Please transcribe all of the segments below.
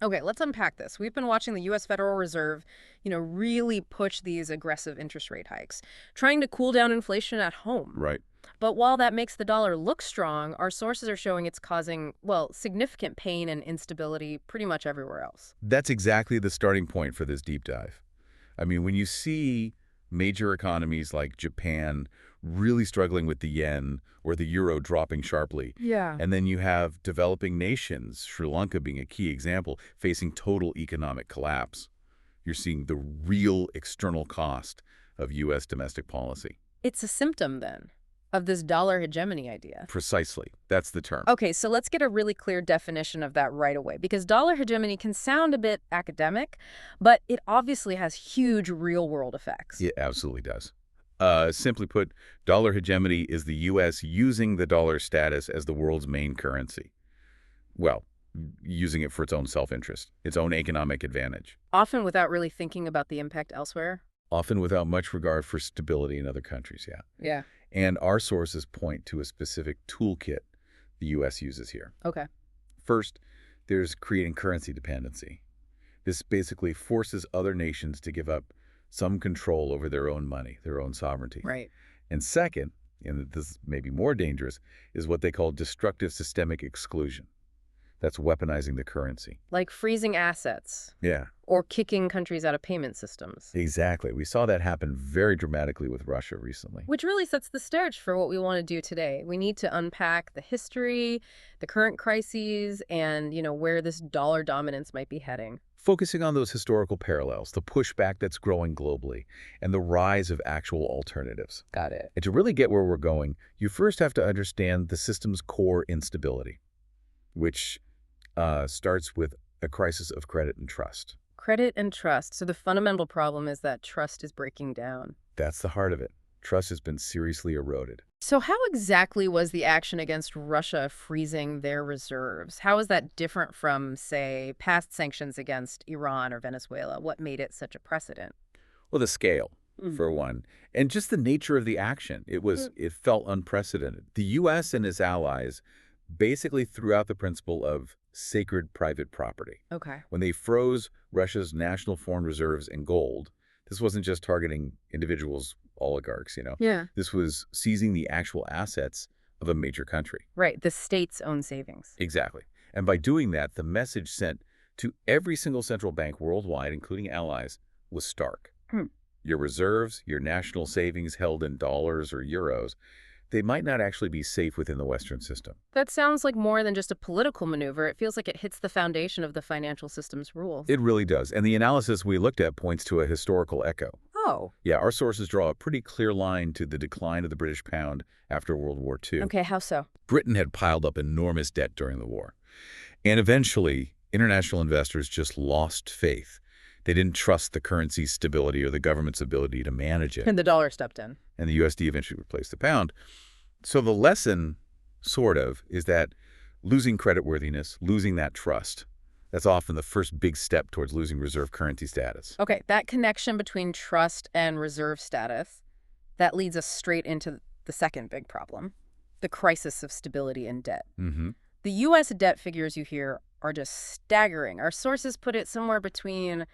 Okay, let's unpack this. We've been watching the U.S. Federal Reserve, really push these aggressive interest rate hikes, trying to cool down inflation at home. Right. But while that makes the dollar look strong, our sources are showing it's causing, well, significant pain and instability pretty much everywhere else. That's exactly the starting point for this deep dive. I mean, when you see major economies like Japan really struggling with the yen or the euro dropping sharply, Yeah. and then you have developing nations, Sri Lanka being a key example, facing total economic collapse, you're seeing the real external cost of U.S. domestic policy. It's a symptom, then, of this dollar hegemony idea. Precisely. That's the term. Okay, so let's get a really clear definition of that right away, because dollar hegemony can sound a bit academic, but it obviously has huge real-world effects. It absolutely does. Simply put, dollar hegemony is the U.S. using the dollar status as the world's main currency. Well, using it for its own self-interest, its own economic advantage. Often without really thinking about the impact elsewhere. Often without much regard for stability in other countries, yeah. Yeah. And our sources point to a specific toolkit the U.S. uses here. Okay. First, there's creating currency dependency. This basically forces other nations to give up some control over their own money, their own sovereignty. Right. And second, and this may be more dangerous, is what they call destructive systemic exclusion. That's weaponizing the currency. Like freezing assets. Yeah. Or kicking countries out of payment systems. Exactly. We saw that happen very dramatically with Russia recently. Which really sets the stage for what we want to do today. We need to unpack the history, the current crises, and, where this dollar dominance might be heading. Focusing on those historical parallels, the pushback that's growing globally, and the rise of actual alternatives. Got it. And to really get where we're going, you first have to understand the system's core instability, which starts with a crisis of credit and trust. Credit and trust. So the fundamental problem is that trust is breaking down. That's the heart of it. Trust has been seriously eroded. So how exactly was the action against Russia freezing their reserves? How is that different from, say, past sanctions against Iran or Venezuela? What made it such a precedent? Well, the scale, for one, and just the nature of the action. It felt unprecedented. The U.S. and its allies basically threw out the principle of sacred private property. Okay. When they froze Russia's national foreign reserves in gold, this wasn't just targeting individuals, oligarchs, Yeah. This was seizing the actual assets of a major country. Right, the state's own savings. Exactly. And by doing that, the message sent to every single central bank worldwide, including allies, was stark. Your reserves, your national savings held in dollars or euros, they might not actually be safe within the Western system. That sounds like more than just a political maneuver. It feels like it hits the foundation of the financial system's rules. It really does. And the analysis we looked at points to a historical echo. Oh. Yeah, our sources draw a pretty clear line to the decline of the British pound after World War II. Okay, how so? Britain had piled up enormous debt during the war. And eventually, international investors just lost faith. They didn't trust the currency's stability or the government's ability to manage it. And the dollar stepped in. And the USD eventually replaced the pound. So the lesson, sort of, is that losing creditworthiness, losing that trust, that's often the first big step towards losing reserve currency status. Okay, that connection between trust and reserve status, that leads us straight into the second big problem, the crisis of stability and debt. The U.S. debt figures you hear are just staggering. Our sources put it somewhere between,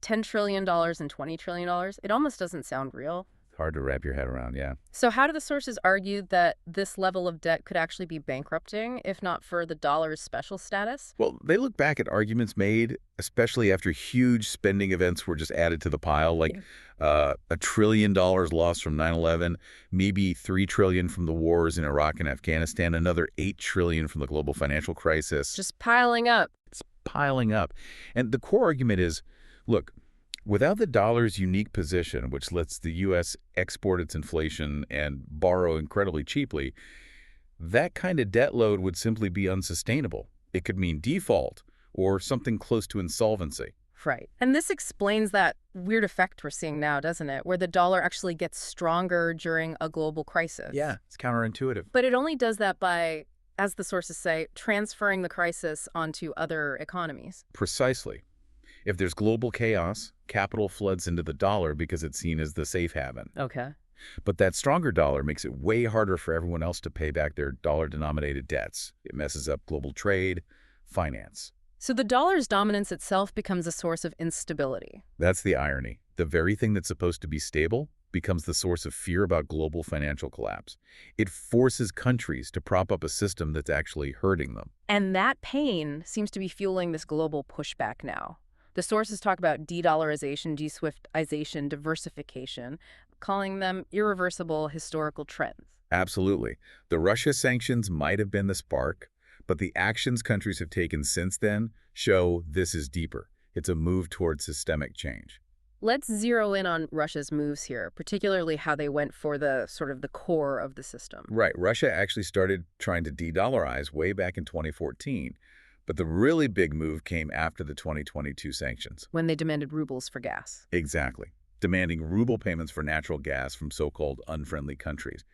$10 trillion and $20 trillion? It almost doesn't sound real. Hard to wrap your head around, yeah. So how do the sources argue that this level of debt could actually be bankrupting, if not for the dollar's special status? Well, they look back at arguments made, especially after huge spending events were just added to the pile, like $1 trillion lost from 9/11, maybe $3 trillion from the wars in Iraq and Afghanistan, another $8 trillion from the global financial crisis. Just piling up. It's piling up. And the core argument is, look, without the dollar's unique position, which lets the U.S. export its inflation and borrow incredibly cheaply, that kind of debt load would simply be unsustainable. It could mean default or something close to insolvency. Right. And this explains that weird effect we're seeing now, doesn't it? Where the dollar actually gets stronger during a global crisis. Yeah, it's counterintuitive. But it only does that by, as the sources say, transferring the crisis onto other economies. Precisely. If there's global chaos, capital floods into the dollar because it's seen as the safe haven. Okay. But that stronger dollar makes it way harder for everyone else to pay back their dollar-denominated debts. It messes up global trade, finance. So the dollar's dominance itself becomes a source of instability. That's the irony. The very thing that's supposed to be stable becomes the source of fear about global financial collapse. It forces countries to prop up a system that's actually hurting them. And that pain seems to be fueling this global pushback now. The sources talk about de-dollarization, de-swiftization, diversification, calling them irreversible historical trends. Absolutely. The Russia sanctions might have been the spark, but the actions countries have taken since then show this is deeper. It's a move towards systemic change. Let's zero in on Russia's moves here, particularly how they went for the sort of the core of the system. Right. Russia actually started trying to de-dollarize way back in 2014, but the really big move came after the 2022 sanctions. When they demanded rubles for gas. Exactly. Demanding ruble payments for natural gas from so-called unfriendly countries.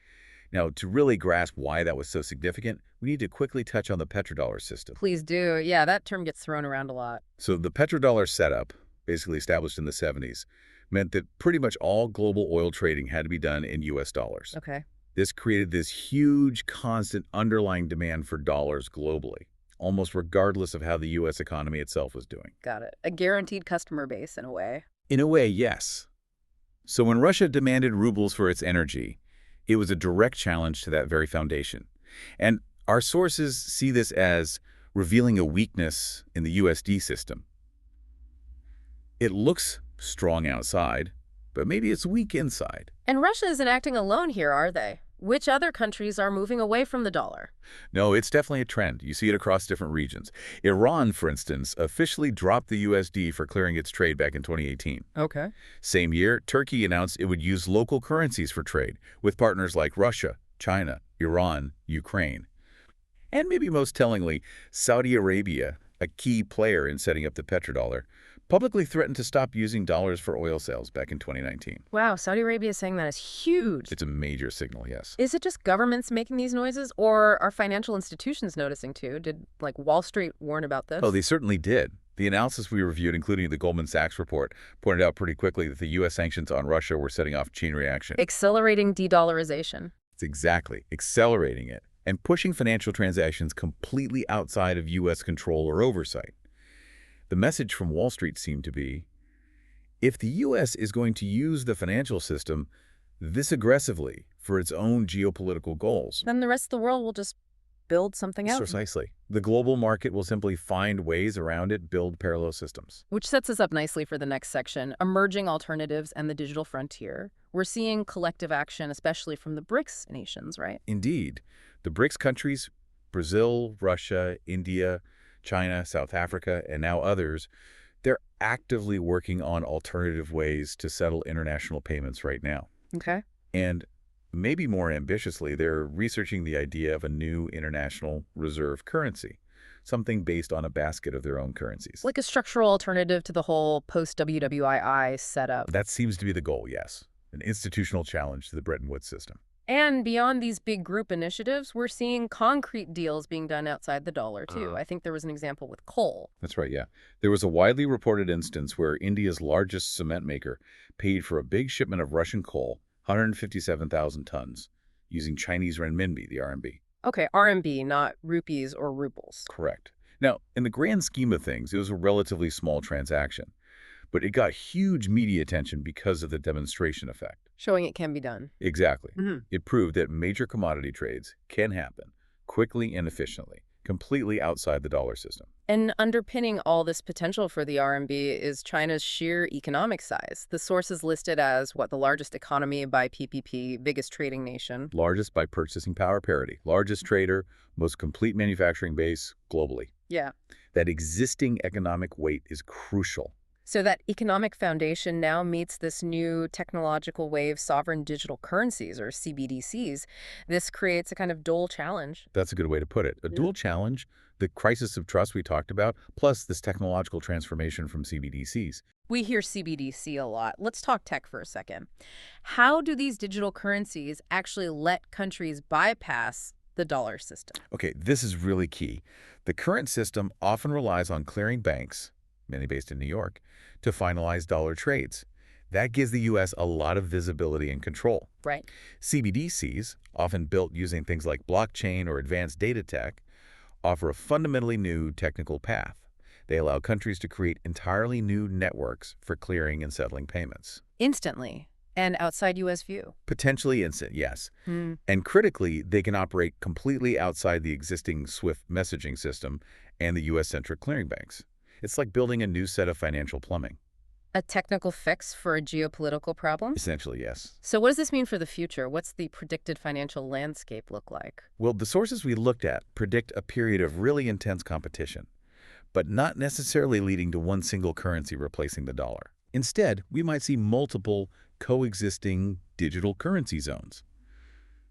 Now, to really grasp why that was so significant, we need to quickly touch on the petrodollar system. Please do. Yeah, that term gets thrown around a lot. So the petrodollar setup, basically established in the 70s, meant that pretty much all global oil trading had to be done in U.S. dollars. Okay. This created this huge, constant underlying demand for dollars globally, almost regardless of how the U.S. economy itself was doing. Got it. A guaranteed customer base in a way. In a way, yes. So when Russia demanded rubles for its energy, it was a direct challenge to that very foundation. And our sources see this as revealing a weakness in the USD system. It looks strong outside, but maybe it's weak inside. And Russia isn't acting alone here, are they? Which other countries are moving away from the dollar? No, it's definitely a trend. You see it across different regions. Iran, for instance, officially dropped the USD for clearing its trade back in 2018. Okay. Same year, Turkey announced it would use local currencies for trade, with partners like Russia, China, Iran, Ukraine. And maybe most tellingly, Saudi Arabia, a key player in setting up the petrodollar, publicly threatened to stop using dollars for oil sales back in 2019. Wow, Saudi Arabia is saying that is huge. It's a major signal, yes. Is it just governments making these noises, or are financial institutions noticing too? Did, like, Wall Street warn about this? Oh, they certainly did. The analysis we reviewed, including the Goldman Sachs report, pointed out pretty quickly that the U.S. sanctions on Russia were setting off chain reaction. Accelerating de-dollarization. It's exactly accelerating it and pushing financial transactions completely outside of U.S. control or oversight. The message from Wall Street seemed to be, if the U.S. is going to use the financial system this aggressively for its own geopolitical goals, then the rest of the world will just build something else. Precisely. The global market will simply find ways around it, build parallel systems. Which sets us up nicely for the next section, emerging alternatives and the digital frontier. We're seeing collective action, especially from the BRICS nations, right? Indeed. The BRICS countries, Brazil, Russia, India, China, South Africa, and now others, they're actively working on alternative ways to settle international payments right now. Okay. And maybe more ambitiously, they're researching the idea of a new international reserve currency, something based on a basket of their own currencies. Like a structural alternative to the whole post-WWII setup. That seems to be the goal, yes. An institutional challenge to the Bretton Woods system. And beyond these big group initiatives, we're seeing concrete deals being done outside the dollar, too. I think there was an example with coal. That's right, yeah. There was a widely reported instance where India's largest cement maker paid for a big shipment of Russian coal, 157,000 tons, using Chinese renminbi, the RMB. Okay, RMB, not rupees or rubles. Correct. Now, in the grand scheme of things, it was a relatively small transaction, but it got huge media attention because of the demonstration effect. Showing it can be done. Exactly. It proved that major commodity trades can happen quickly and efficiently, completely outside the dollar system. And underpinning all this potential for the RMB is China's sheer economic size. The source is listed as, the largest economy by PPP, biggest trading nation. Largest by purchasing power parity, largest trader, most complete manufacturing base globally. Yeah. That existing economic weight is crucial. So that economic foundation now meets this new technological wave, sovereign digital currencies, or CBDCs. This creates a kind of dual challenge. That's a good way to put it. A dual challenge, the crisis of trust we talked about, plus this technological transformation from CBDCs. We hear CBDC a lot. Let's talk tech for a second. How do these digital currencies actually let countries bypass the dollar system? Okay, this is really key. The current system often relies on clearing banks, many based in New York, to finalize dollar trades. That gives the U.S. a lot of visibility and control. Right. CBDCs, often built using things like blockchain or advanced data tech, offer a fundamentally new technical path. They allow countries to create entirely new networks for clearing and settling payments. Instantly, and outside U.S. view. Potentially instant, yes. Hmm. And critically, they can operate completely outside the existing SWIFT messaging system and the U.S.-centric clearing banks. It's like building a new set of financial plumbing. A technical fix for a geopolitical problem? Essentially, yes. So what does this mean for the future? What's the predicted financial landscape look like? Well, the sources we looked at predict a period of really intense competition, but not necessarily leading to one single currency replacing the dollar. Instead, we might see multiple coexisting digital currency zones.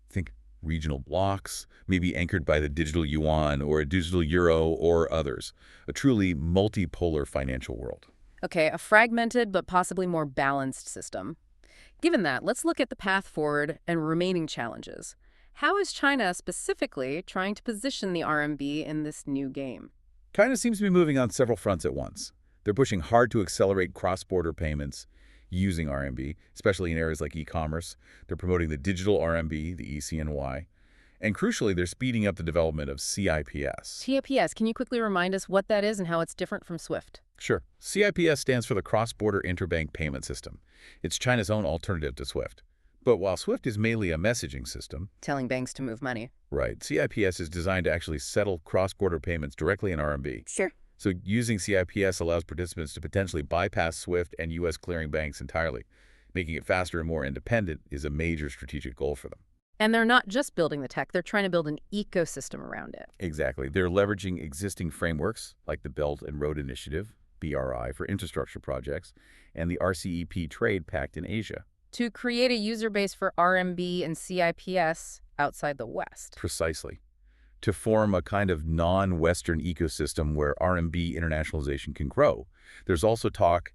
Think regional blocks, maybe anchored by the digital yuan or a digital euro or others. A truly multipolar financial world. Okay, a fragmented but possibly more balanced system. Given that, let's look at the path forward and remaining challenges. How is China specifically trying to position the RMB in this new game? China seems to be moving on several fronts at once. They're pushing hard to accelerate cross-border payments using RMB, especially in areas like e-commerce. They're promoting the digital RMB, the ECNY. And crucially, they're speeding up the development of CIPS. CIPS, can you quickly remind us what that is and how it's different from SWIFT? Sure. CIPS stands for the Cross-Border Interbank Payment System. It's China's own alternative to SWIFT. But while SWIFT is mainly a messaging system, Telling banks to move money. right, CIPS is designed to actually settle cross-border payments directly in RMB. Sure. So using CIPS allows participants to potentially bypass SWIFT and U.S. clearing banks entirely. Making it faster and more independent is a major strategic goal for them. And they're not just building the tech, they're trying to build an ecosystem around it. Exactly. They're leveraging existing frameworks like the Belt and Road Initiative, BRI, for infrastructure projects, and the RCEP Trade Pact in Asia. To create a user base for RMB and CIPS outside the West. Precisely. To form a kind of non-Western ecosystem where RMB internationalization can grow. There's also talk,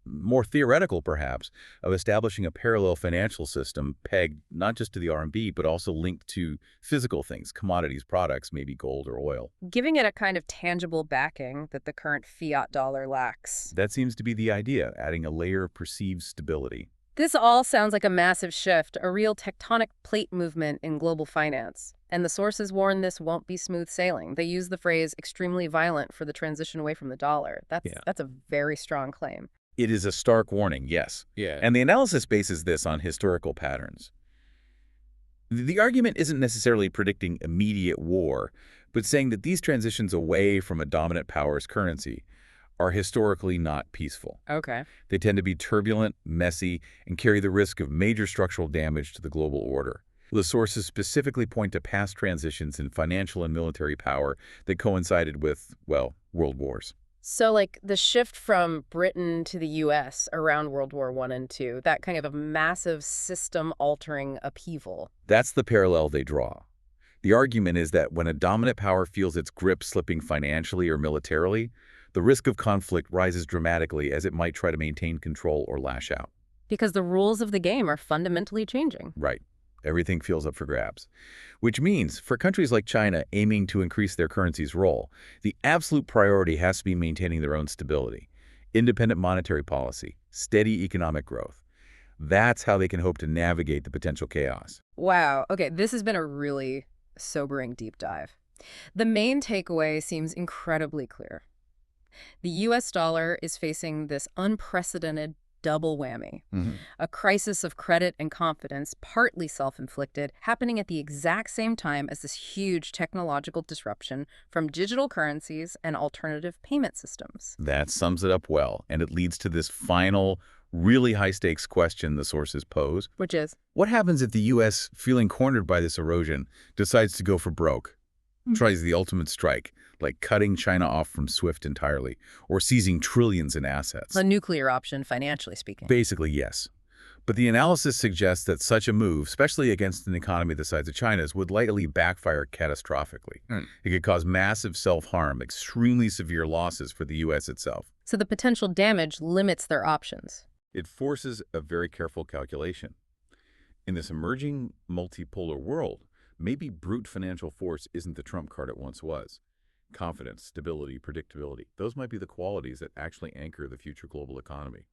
more theoretical perhaps, of establishing a parallel financial system pegged not just to the RMB, but also linked to physical things, commodities, products, maybe gold or oil. Giving it a kind of tangible backing that the current fiat dollar lacks. That seems to be the idea, adding a layer of perceived stability. This all sounds like a massive shift, a real tectonic plate movement in global finance. And the sources warn this won't be smooth sailing. They use the phrase extremely violent for the transition away from the dollar. That's a very strong claim. It is a stark warning, yes. Yeah. And the analysis bases this on historical patterns. The argument isn't necessarily predicting immediate war, but saying that these transitions away from a dominant power's currency are historically not peaceful. Okay. They tend to be turbulent, messy, and carry the risk of major structural damage to the global order. The sources specifically point to past transitions in financial and military power that coincided with, well, world wars. So, like, the shift from Britain to the U.S. around World War I and II, that kind of a massive system-altering upheaval. That's the parallel they draw. The argument is that when a dominant power feels its grip slipping financially or militarily, the risk of conflict rises dramatically as it might try to maintain control or lash out. Because the rules of the game are fundamentally changing. Right. Everything feels up for grabs. Which means, for countries like China aiming to increase their currency's role, the absolute priority has to be maintaining their own stability, independent monetary policy, steady economic growth. That's how they can hope to navigate the potential chaos. Wow. Okay, this has been a really sobering deep dive. The main takeaway seems incredibly clear. The U.S. dollar is facing this unprecedented double whammy. A crisis of credit and confidence, partly self-inflicted, happening at the exact same time as this huge technological disruption from digital currencies and alternative payment systems. That sums it up well, and it leads to this final, really high-stakes question the sources pose. Which is? What happens if the U.S., feeling cornered by this erosion, decides to go for broke? Tries the ultimate strike, like cutting China off from SWIFT entirely, or seizing trillions in assets. A nuclear option, financially speaking. Basically, yes. But the analysis suggests that such a move, especially against an economy the size of China's, would likely backfire catastrophically. It could cause massive self-harm, extremely severe losses for the U.S. itself. So the potential damage limits their options. It forces a very careful calculation. In this emerging multipolar world, maybe brute financial force isn't the trump card it once was. Confidence, stability, predictability, those might be the qualities that actually anchor the future global economy.